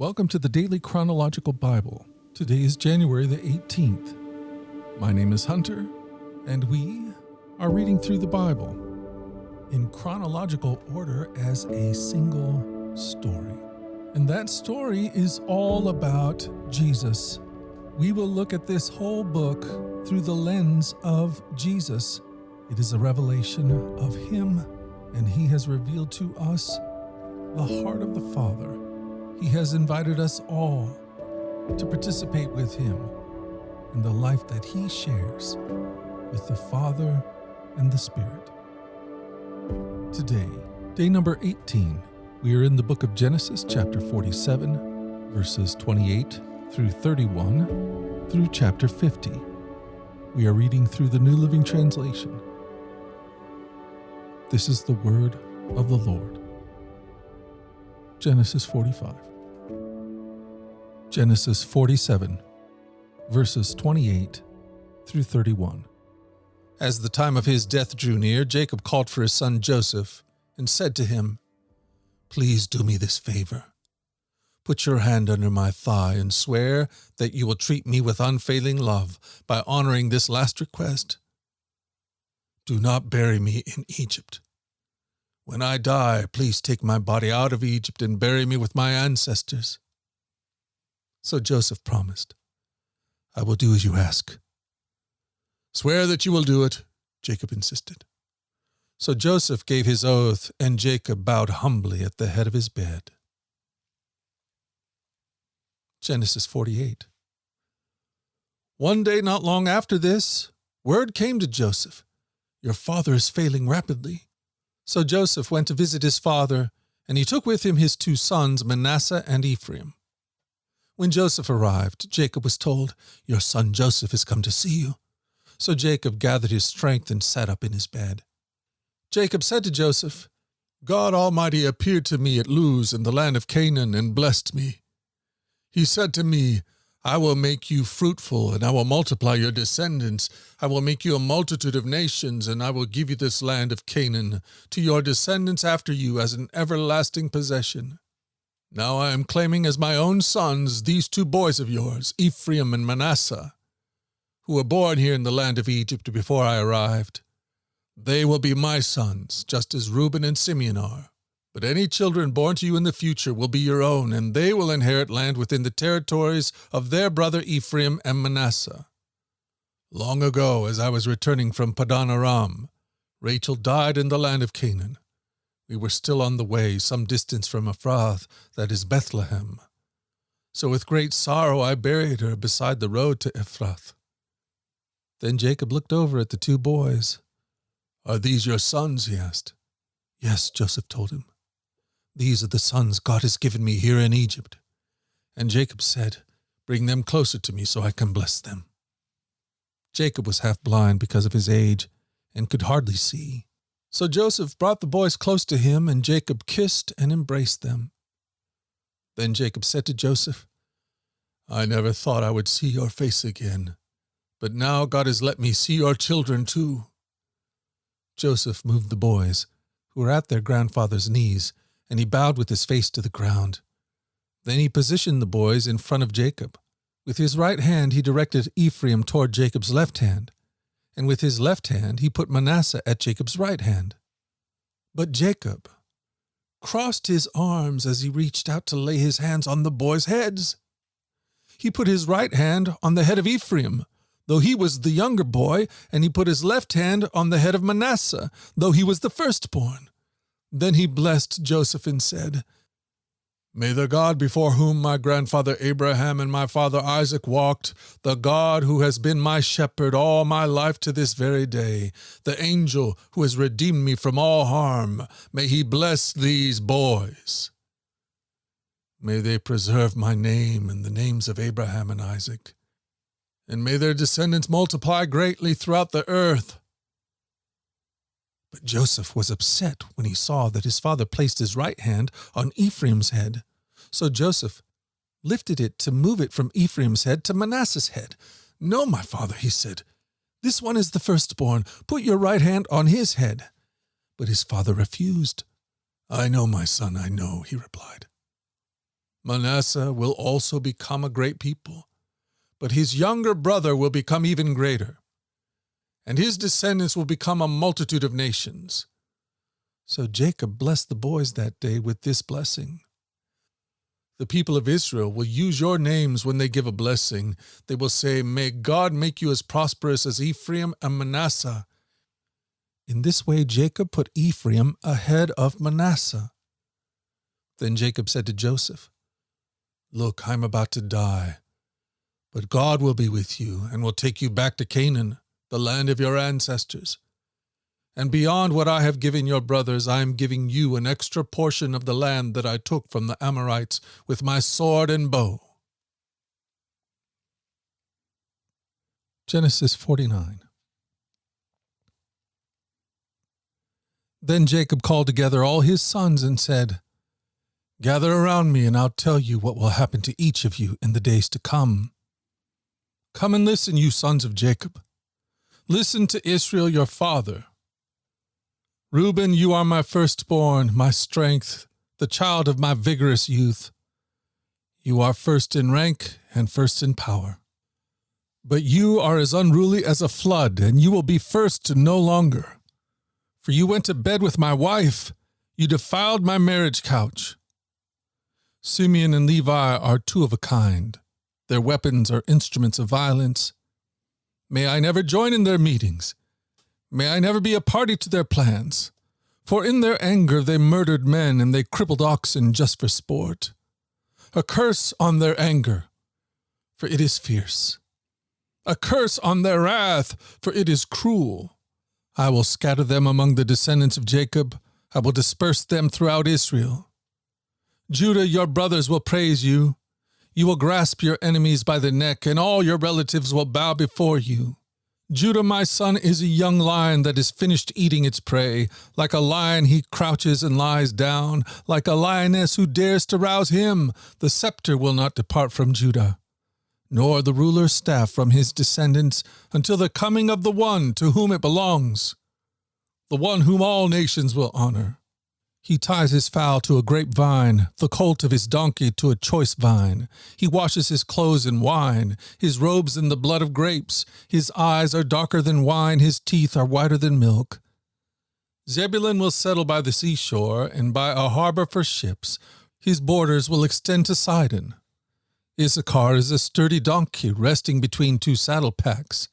Welcome to the Daily Chronological Bible. Today is January the 18th. My name is Hunter, and we are reading through the Bible in chronological order as a single story. And that story is all about Jesus. We will look at this whole book through the lens of Jesus. It is a revelation of Him, and He has revealed to us the heart of the Father. He has invited us all to participate with Him in the life that He shares with the Father and the Spirit. Today, day number 18, we are in the book of Genesis, chapter 47, verses 28 through 31, through chapter 50. We are reading through the New Living Translation. This is the word of the Lord. Genesis 45. Genesis 47, verses 28 through 31. As the time of his death drew near, Jacob called for his son Joseph and said to him, "Please do me this favor. Put your hand under my thigh and swear that you will treat me with unfailing love by honoring this last request. Do not bury me in Egypt. When I die, please take my body out of Egypt and bury me with my ancestors." So Joseph promised, "I will do as you ask." "Swear that you will do it," Jacob insisted. So Joseph gave his oath, and Jacob bowed humbly at the head of his bed. Genesis 48. One day not long after this, word came to Joseph, "Your father is failing rapidly." So Joseph went to visit his father, and he took with him his two sons, Manasseh and Ephraim. When Joseph arrived, Jacob was told, "Your son Joseph has come to see you." So Jacob gathered his strength and sat up in his bed. Jacob said to Joseph, "God Almighty appeared to me at Luz in the land of Canaan and blessed me. He said to me, 'I will make you fruitful, and I will multiply your descendants. I will make you a multitude of nations, and I will give you this land of Canaan to your descendants after you as an everlasting possession.' Now I am claiming as my own sons these two boys of yours, Ephraim and Manasseh, who were born here in the land of Egypt before I arrived. They will be my sons, just as Reuben and Simeon are. But any children born to you in the future will be your own, and they will inherit land within the territories of their brother Ephraim and Manasseh. Long ago, as I was returning from Padan Aram, Rachel died in the land of Canaan. We were still on the way, some distance from Ephrath, that is Bethlehem. So with great sorrow I buried her beside the road to Ephrath." Then Jacob looked over at the two boys. "Are these your sons?" he asked. "Yes," Joseph told him. "These are the sons God has given me here in Egypt." And Jacob said, "Bring them closer to me so I can bless them." Jacob was half blind because of his age and could hardly see. So Joseph brought the boys close to him, and Jacob kissed and embraced them. Then Jacob said to Joseph, "I never thought I would see your face again, but now God has let me see your children too." Joseph moved the boys, who were at their grandfather's knees, and he bowed with his face to the ground. Then he positioned the boys in front of Jacob. With his right hand he directed Ephraim toward Jacob's left hand, and with his left hand he put Manasseh at Jacob's right hand. But Jacob crossed his arms as he reached out to lay his hands on the boys' heads. He put his right hand on the head of Ephraim, though he was the younger boy, and he put his left hand on the head of Manasseh, though he was the firstborn. Then he blessed Joseph and said, "May the God before whom my grandfather Abraham and my father Isaac walked, the God who has been my shepherd all my life to this very day, the angel who has redeemed me from all harm, may he bless these boys. May they preserve my name and the names of Abraham and Isaac, and may their descendants multiply greatly throughout the earth." But Joseph was upset when he saw that his father placed his right hand on Ephraim's head. So Joseph lifted it to move it from Ephraim's head to Manasseh's head. "No, my father," he said. "This one is the firstborn. Put your right hand on his head." But his father refused. "I know, my son, I know," he replied. Manasseh will also become a great people, but his younger brother will become even greater, and his descendants will become a multitude of nations. So Jacob blessed the boys that day with this blessing. The people of Israel will use your names when they give a blessing. They will say, "May God make you as prosperous as Ephraim and Manasseh." In this way Jacob put Ephraim ahead of Manasseh. Then Jacob said to Joseph, "Look, I am about to die, but God will be with you and will take you back to Canaan, the land of your ancestors. And beyond what I have given your brothers, I am giving you an extra portion of the land that I took from the Amorites with my sword and bow." Genesis 49. Then Jacob called together all his sons and said, "Gather around me, and I'll tell you what will happen to each of you in the days to come. Come and listen, you sons of Jacob. Listen to Israel your father. Reuben, you are my firstborn, my strength, the child of my vigorous youth. You are first in rank and first in power. But you are as unruly as a flood, and you will be first no longer. For you went to bed with my wife, you defiled my marriage couch. Simeon and Levi are two of a kind. Their weapons are instruments of violence. May I never join in their meetings. May I never be a party to their plans. For in their anger they murdered men, and they crippled oxen just for sport. A curse on their anger, for it is fierce. A curse on their wrath, for it is cruel. I will scatter them among the descendants of Jacob. I will disperse them throughout Israel. Judah, your brothers will praise you. You will grasp your enemies by the neck, and all your relatives will bow before you. Judah, my son, is a young lion that has finished eating its prey. Like a lion he crouches and lies down. Like a lioness who dares to rouse him. The scepter will not depart from Judah, nor the ruler's staff from his descendants, until the coming of the one to whom it belongs, the one whom all nations will honor. He ties his fowl to a grapevine, the colt of his donkey to a choice vine. He washes his clothes in wine, his robes in the blood of grapes. His eyes are darker than wine, his teeth are whiter than milk. Zebulun will settle by the seashore and by a harbor for ships. His borders will extend to Sidon. Issachar is a sturdy donkey resting between two saddle packs.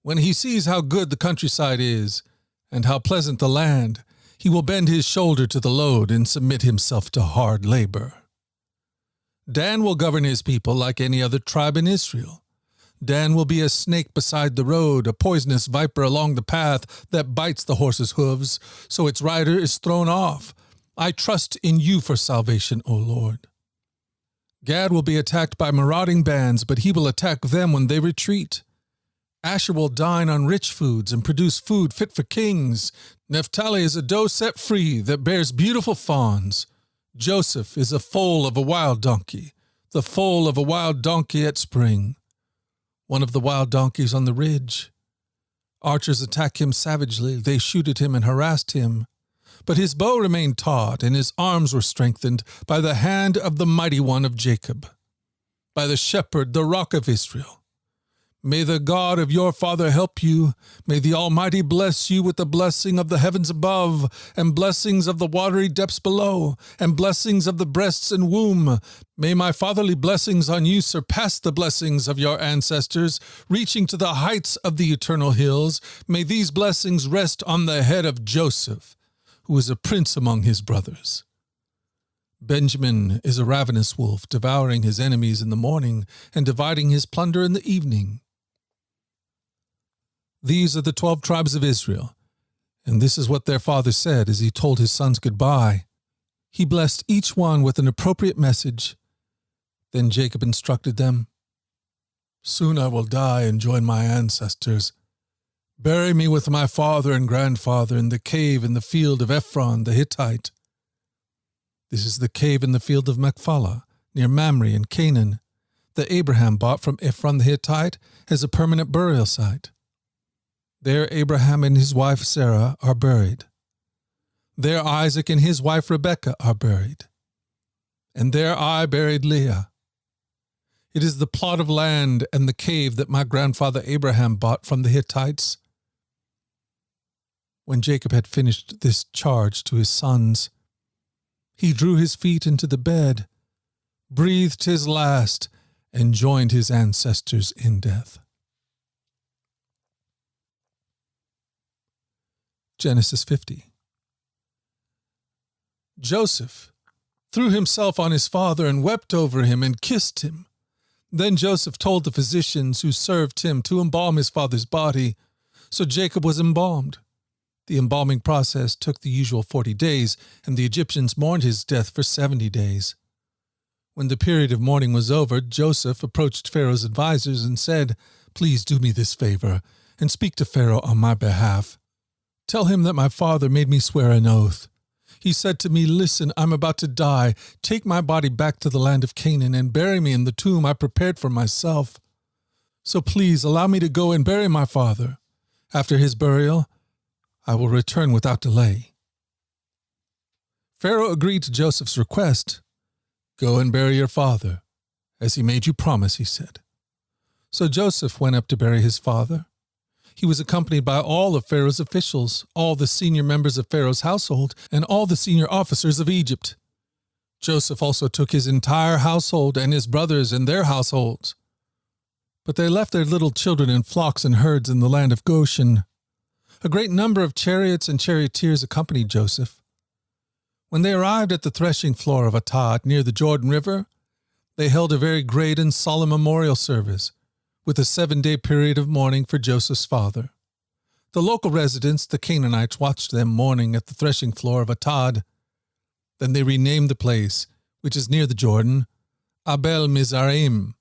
When he sees how good the countryside is and how pleasant the land, he will bend his shoulder to the load and submit himself to hard labor. Dan will govern his people like any other tribe in Israel. Dan will be a snake beside the road, a poisonous viper along the path that bites the horse's hooves, so its rider is thrown off. I trust in you for salvation, O Lord. Gad will be attacked by marauding bands, but he will attack them when they retreat. Asher will dine on rich foods and produce food fit for kings. Naphtali is a doe set free that bears beautiful fawns. Joseph is a foal of a wild donkey, the foal of a wild donkey at spring, one of the wild donkeys on the ridge. Archers attack him savagely. They shoot at him and harassed him. But his bow remained taut, and his arms were strengthened by the hand of the mighty one of Jacob, by the shepherd, the rock of Israel. May the God of your father help you. May the Almighty bless you with the blessing of the heavens above, and blessings of the watery depths below, and blessings of the breasts and womb. May my fatherly blessings on you surpass the blessings of your ancestors, reaching to the heights of the eternal hills. May these blessings rest on the head of Joseph, who is a prince among his brothers. Benjamin is a ravenous wolf, devouring his enemies in the morning and dividing his plunder in the evening. These are the 12 tribes of Israel, and this is what their father said as he told his sons goodbye. He blessed each one with an appropriate message. Then Jacob instructed them, "Soon I will die and join my ancestors. Bury me with my father and grandfather in the cave in the field of Ephron the Hittite. This is the cave in the field of Machpelah, near Mamre in Canaan, that Abraham bought from Ephron the Hittite as a permanent burial site. There Abraham and his wife Sarah are buried. There Isaac and his wife Rebekah are buried. and there I buried Leah. It is the plot of land and the cave that my grandfather Abraham bought from the Hittites. When Jacob had finished this charge to his sons, he drew his feet into the bed, breathed his last, and joined his ancestors in death. Genesis 50. Joseph threw himself on his father and wept over him and kissed him. Then Joseph told the physicians who served him to embalm his father's body, so Jacob was embalmed. The embalming process took the usual 40 days, and the Egyptians mourned his death for 70 days. When the period of mourning was over, Joseph approached Pharaoh's advisers and said, "Please do me this favor, and speak to Pharaoh on my behalf. Tell him that my father made me swear an oath. He said to me, 'Listen, I'm about to die. Take my body back to the land of Canaan and bury me in the tomb I prepared for myself. So please allow me to go and bury my father. After his burial, I will return without delay.' Pharaoh agreed to Joseph's request. 'Go and bury your father, as he made you promise,' he said. So Joseph went up to bury his father. He was accompanied by all of Pharaoh's officials, all the senior members of Pharaoh's household, and all the senior officers of Egypt. Joseph also took his entire household and his brothers and their households. But they left their little children in flocks and herds in the land of Goshen. A great number of chariots and charioteers accompanied Joseph. When they arrived at the threshing floor of Atad near the Jordan River, they held a very great and solemn memorial service, with a 7-day period of mourning for Joseph's father. The local residents, the Canaanites, watched them mourning at the threshing floor of Atad. Then they renamed the place, which is near the Jordan, Abel Mizraim,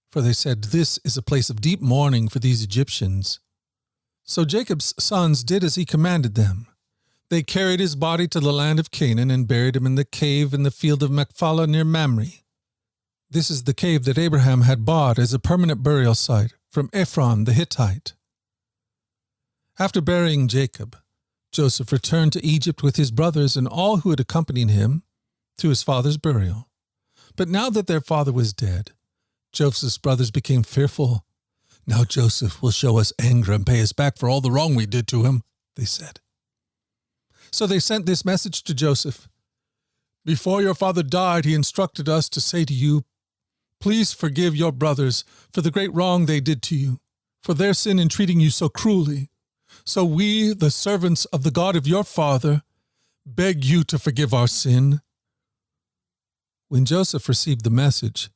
for they said, "This is a place of deep mourning for these Egyptians." So Jacob's sons did as he commanded them. They carried his body to the land of Canaan and buried him in the cave in the field of Machpelah near Mamre. This is the cave that Abraham had bought as a permanent burial site from Ephron the Hittite. After burying Jacob, Joseph returned to Egypt with his brothers and all who had accompanied him to his father's burial. But now that their father was dead, Joseph's brothers became fearful. "Now Joseph will show us anger and pay us back for all the wrong we did to him," they said. So they sent this message to Joseph. "Before your father died, he instructed us to say to you, 'Please forgive your brothers for the great wrong they did to you, for their sin in treating you so cruelly. So we, the servants of the God of your father, beg you to forgive our sin.'" When Joseph received the message,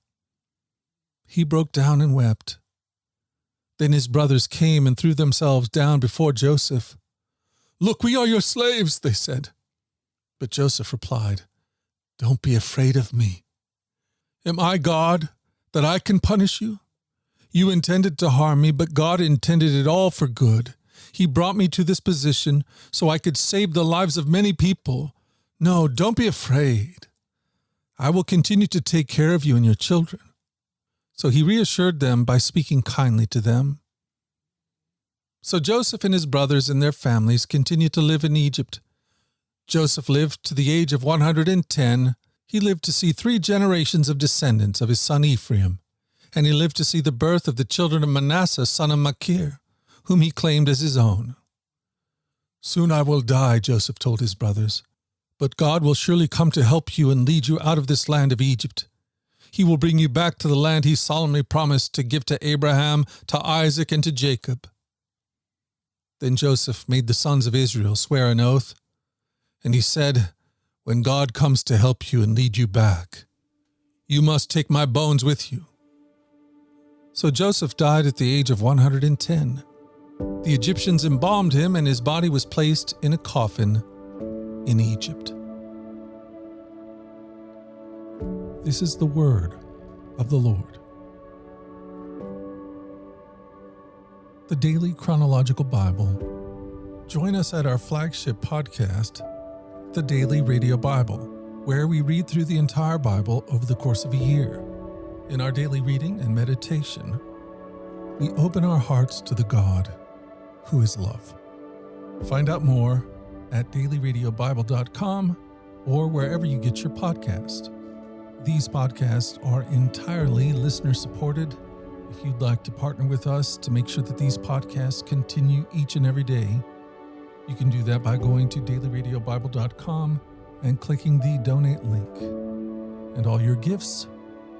he broke down and wept. Then his brothers came and threw themselves down before Joseph. "Look, we are your slaves," they said. But Joseph replied, "Don't be afraid of me. Am I God, that I can punish you? You intended to harm me, but God intended it all for good. He brought me to this position so I could save the lives of many people. No, don't be afraid. I will continue to take care of you and your children." So he reassured them by speaking kindly to them. So Joseph and his brothers and their families continued to live in Egypt. Joseph lived to the age of 110. He lived to see 3 generations of descendants of his son Ephraim, and he lived to see the birth of the children of Manasseh, son of Machir, whom he claimed as his own. "Soon I will die," Joseph told his brothers, "but God will surely come to help you and lead you out of this land of Egypt. He will bring you back to the land he solemnly promised to give to Abraham, to Isaac, and to Jacob." Then Joseph made the sons of Israel swear an oath, and he said, "When God comes to help you and lead you back, you must take my bones with you." So Joseph died at the age of 110. The Egyptians embalmed him, and his body was placed in a coffin in Egypt. This is the word of the Lord. The Daily Chronological Bible. Join us at our flagship podcast, The Daily Radio Bible, where we read through the entire Bible over the course of a year. In our daily reading and meditation, we open our hearts to the God who is love. Find out more at dailyradiobible.com or wherever you get your podcast. These podcasts are entirely listener-supported. If you'd like to partner with us to make sure that these podcasts continue each and every day, you can do that by going to dailyradiobible.com and clicking the donate link. And all your gifts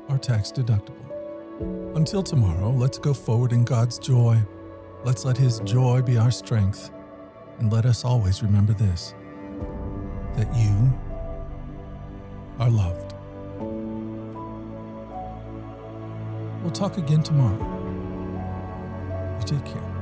are tax deductible. Until tomorrow, let's go forward in God's joy. Let's let His joy be our strength. And let us always remember this, that you are loved. We'll talk again tomorrow. You take care.